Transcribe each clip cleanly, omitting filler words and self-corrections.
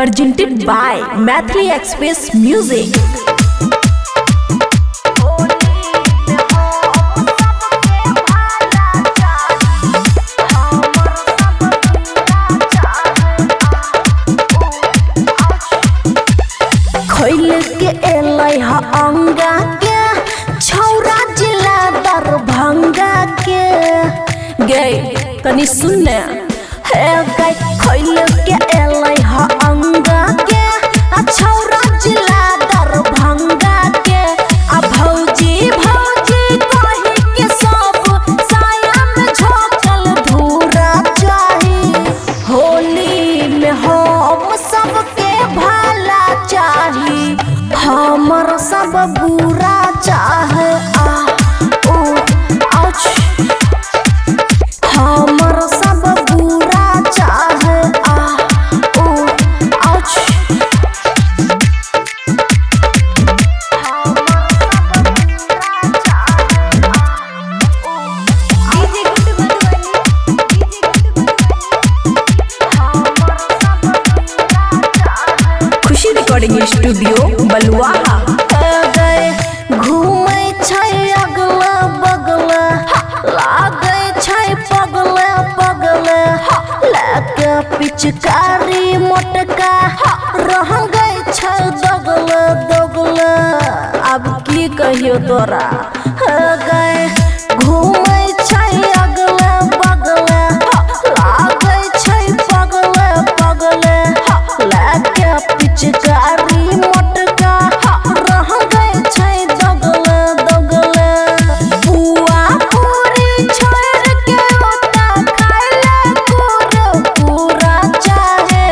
presented by Mathli Express Music. खैल के एलै ह अंगा के छौरा जिला दरभंगा के गे तनी सुन ने हे गे खैल के एलै ह अंगा के छौरा जिला दरभंगा के आ भौजी भौजी कहि के सब साया में झोकल धूरा चाही होली में हम सबके भला चाही हमर सब बुरा चाहे ओ आउच हमर सब बुरा चाहे ओ आउच खुशी रिकॉर्डिंग स्टूडियो बलुआहा घूमे छै अगला बगला लागे छै पगला पगला लाके पिचकारी मोटका रह गई छै दगला दगला अब की कहियो तोरा गए घूमे छै अगला बगला लागे छै पगला पगला लाके पिचकारी मोटका रह गई छै दगला दगला बुआ पूरी छोड़ के ओता खाइले पूरा चाहे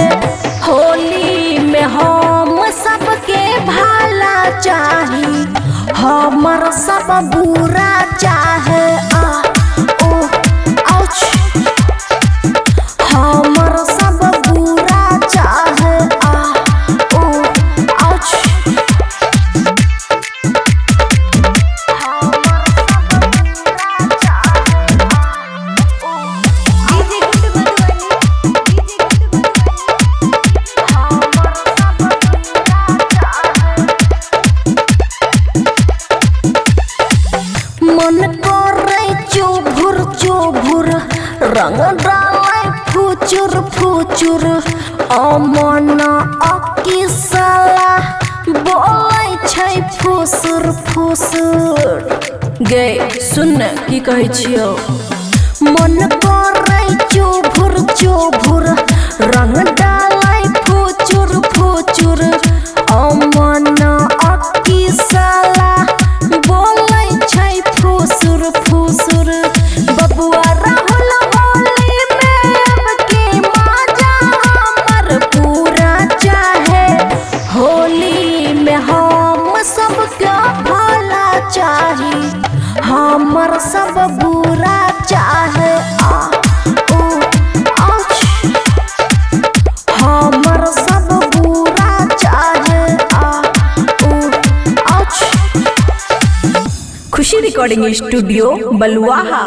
होली में हम सबके भला चाही हमर सब बुरा चाहे ओ आउच हमर सब बुरा चाहे ओ आउच मन करे चुभुर चुभुर रंग डाले फुचुर फुचुर अमन अकी साला बोलै छै फुसुर फुसुर गे सुन की कहै छियो मन करे चुभुर चुभुर रंग डाले फुचुर फुचुर अमन अकी साला बोलै छै फुसुर फुसुर बबुआ राहुल होली में अब की मजा हमर पूरा चाहे होली में हम सबके भला चाही हमर सब बुरा चाहे ओ आउच हमर सब बुरा चाहे ओ आउच खुशी रिकॉर्डिंग स्टूडियो बलुआहा।